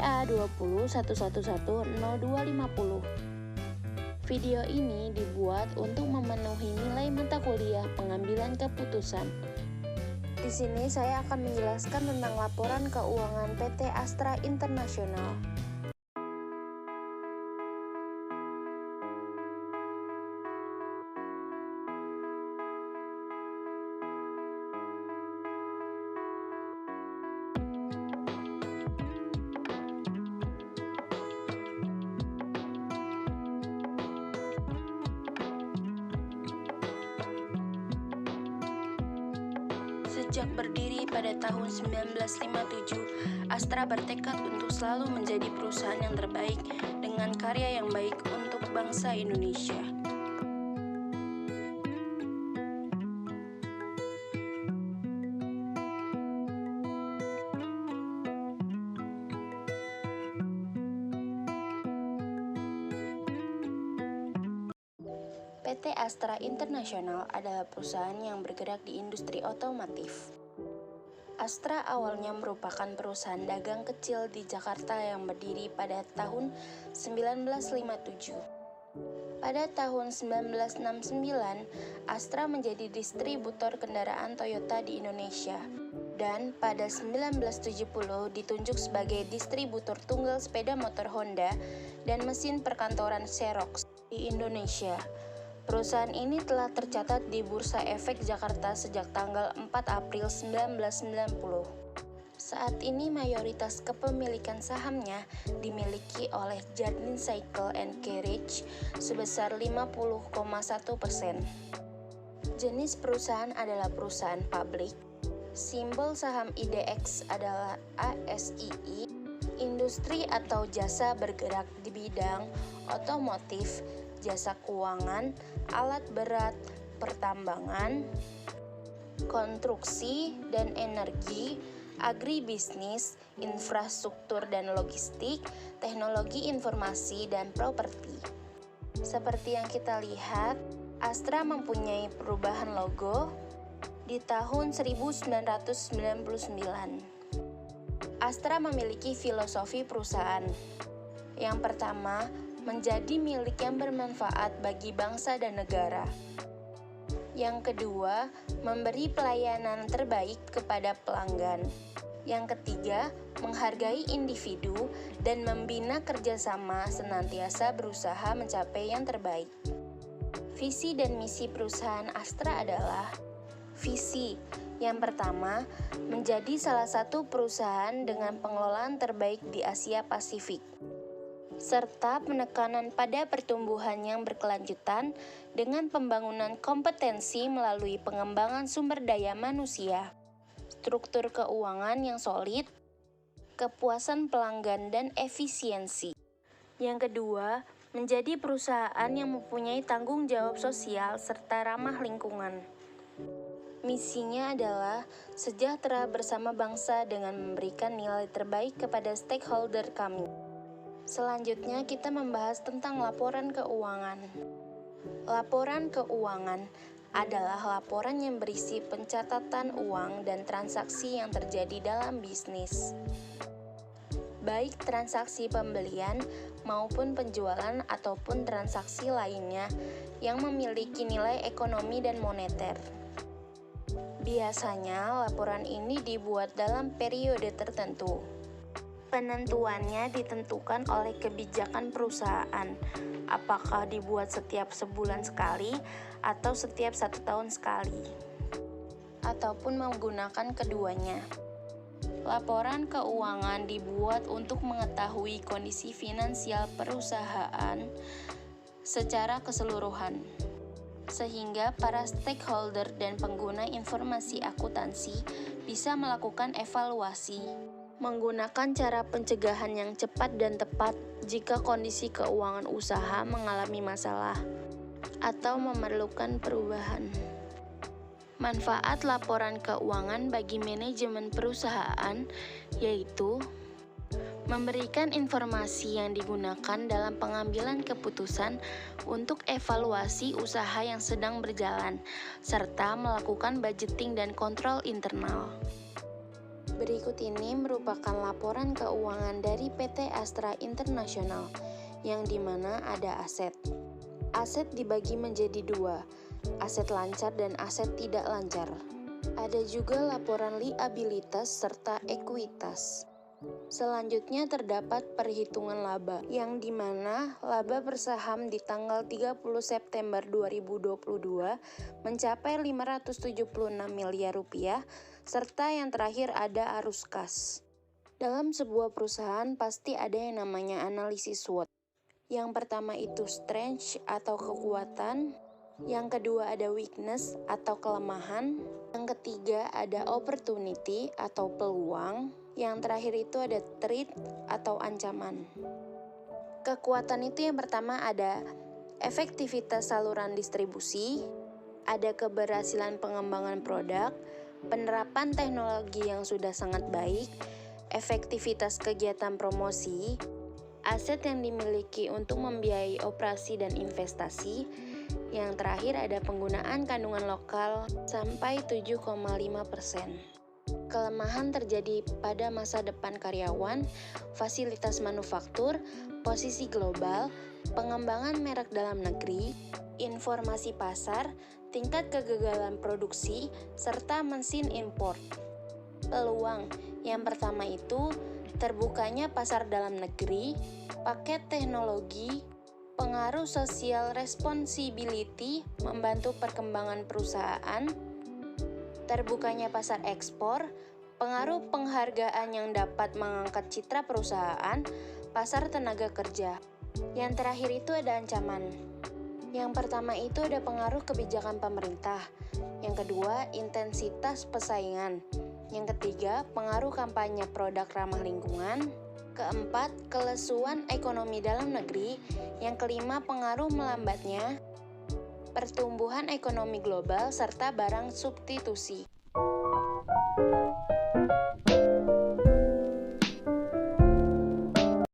PA 2011100250. Video ini dibuat untuk memenuhi nilai mata kuliah pengambilan keputusan. Di sini saya akan menjelaskan tentang laporan keuangan PT Astra International. Sejak berdiri pada tahun 1957, Astra bertekad untuk selalu menjadi perusahaan yang terbaik dengan karya yang baik untuk bangsa Indonesia. PT Astra International adalah perusahaan yang bergerak di industri otomotif. Astra awalnya merupakan perusahaan dagang kecil di Jakarta yang berdiri pada tahun 1957. Pada tahun 1969, Astra menjadi distributor kendaraan Toyota di Indonesia, dan pada 1970 ditunjuk sebagai distributor tunggal sepeda motor Honda dan mesin perkantoran Xerox di Indonesia. Perusahaan ini telah tercatat di Bursa Efek Jakarta sejak tanggal 4 April 1990. Saat ini mayoritas kepemilikan sahamnya dimiliki oleh Jardine Cycle & Carriage sebesar 50,1%. Jenis perusahaan adalah perusahaan publik. Simbol saham IDX adalah ASII. Industri atau jasa bergerak di bidang otomotif, jasa keuangan, alat berat, pertambangan, konstruksi dan energi, agribisnis, infrastruktur dan logistik, teknologi informasi dan properti. Seperti yang kita lihat, Astra mempunyai perubahan logo di tahun 1999. Astra memiliki filosofi perusahaan. Yang pertama, menjadi milik yang bermanfaat bagi bangsa dan negara. Yang kedua, memberi pelayanan terbaik kepada pelanggan. Yang ketiga, menghargai individu dan membina kerjasama senantiasa berusaha mencapai yang terbaik. Visi dan misi perusahaan Astra adalah: visi yang pertama, menjadi salah satu perusahaan dengan pengelolaan terbaik di Asia Pasifik, serta penekanan pada pertumbuhan yang berkelanjutan dengan pembangunan kompetensi melalui pengembangan sumber daya manusia, struktur keuangan yang solid, kepuasan pelanggan, dan efisiensi. Yang kedua, menjadi perusahaan yang mempunyai tanggung jawab sosial serta ramah lingkungan. Misinya adalah sejahtera bersama bangsa dengan memberikan nilai terbaik kepada stakeholder kami. Selanjutnya kita membahas tentang laporan keuangan. Laporan keuangan adalah laporan yang berisi pencatatan uang dan transaksi yang terjadi dalam bisnis, baik transaksi pembelian maupun penjualan ataupun transaksi lainnya yang memiliki nilai ekonomi dan moneter. Biasanya laporan ini dibuat dalam periode tertentu. Penentuannya ditentukan oleh kebijakan perusahaan, apakah dibuat setiap sebulan sekali atau setiap 1 tahun sekali, ataupun menggunakan keduanya. Laporan keuangan dibuat untuk mengetahui kondisi finansial perusahaan secara keseluruhan, sehingga para stakeholder dan pengguna informasi akuntansi bisa melakukan evaluasi, menggunakan cara pencegahan yang cepat dan tepat jika kondisi keuangan usaha mengalami masalah atau memerlukan perubahan. Manfaat laporan keuangan bagi manajemen perusahaan yaitu memberikan informasi yang digunakan dalam pengambilan keputusan untuk evaluasi usaha yang sedang berjalan, serta melakukan budgeting dan kontrol internal. Berikut ini merupakan laporan keuangan dari PT Astra International, yang dimana ada aset. Aset dibagi menjadi dua, aset lancar dan aset tidak lancar. Ada juga laporan liabilitas serta ekuitas. Selanjutnya terdapat perhitungan laba, yang dimana laba per saham di tanggal 30 September 2022 mencapai 576 miliar rupiah, serta yang terakhir ada arus kas. Dalam sebuah perusahaan pasti ada yang namanya analisis SWOT. Yang pertama itu strength atau kekuatan, yang kedua ada weakness atau kelemahan, yang ketiga ada opportunity atau peluang, yang terakhir itu ada threat atau ancaman. Kekuatan itu yang pertama ada efektivitas saluran distribusi, ada keberhasilan pengembangan produk, penerapan teknologi yang sudah sangat baik, efektivitas kegiatan promosi, aset yang dimiliki untuk membiayai operasi dan investasi, yang terakhir ada penggunaan kandungan lokal sampai 7,5%. Kelemahan terjadi pada masa depan karyawan, fasilitas manufaktur, posisi global, pengembangan merek dalam negeri, informasi pasar, tingkat kegagalan produksi, serta mesin import. Peluang yang pertama itu terbukanya pasar dalam negeri, paket teknologi, pengaruh social responsibility membantu perkembangan perusahaan, terbukanya pasar ekspor, pengaruh penghargaan yang dapat mengangkat citra perusahaan, pasar tenaga kerja. Yang terakhir itu ada ancaman. Yang pertama itu ada pengaruh kebijakan pemerintah. Yang kedua, intensitas persaingan. Yang ketiga, pengaruh kampanye produk ramah lingkungan. Keempat, kelesuan ekonomi dalam negeri. Yang kelima, pengaruh melambatnya pertumbuhan ekonomi global serta barang substitusi.